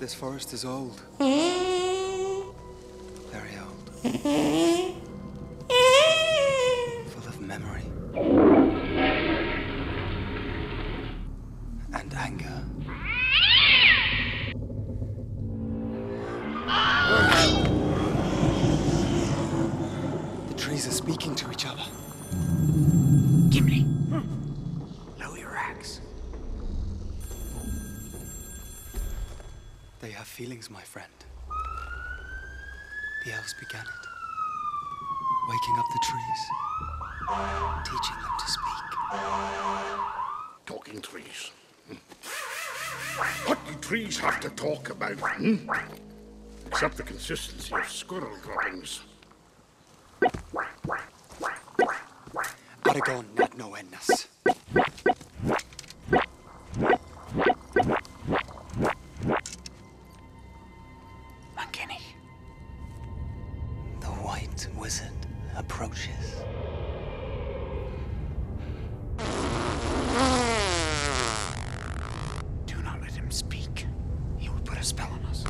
This forest is old. Very old. Full of memory. And anger. The trees are speaking to each other. Gimli, lower your axe. They have feelings, my friend. The elves began it. Waking up the trees. Teaching them to speak. Talking trees. What do trees have to talk about, except the consistency of squirrel droppings? Aragorn nad no ennas. The white wizard approaches. Do not let him speak. He will put a spell on us.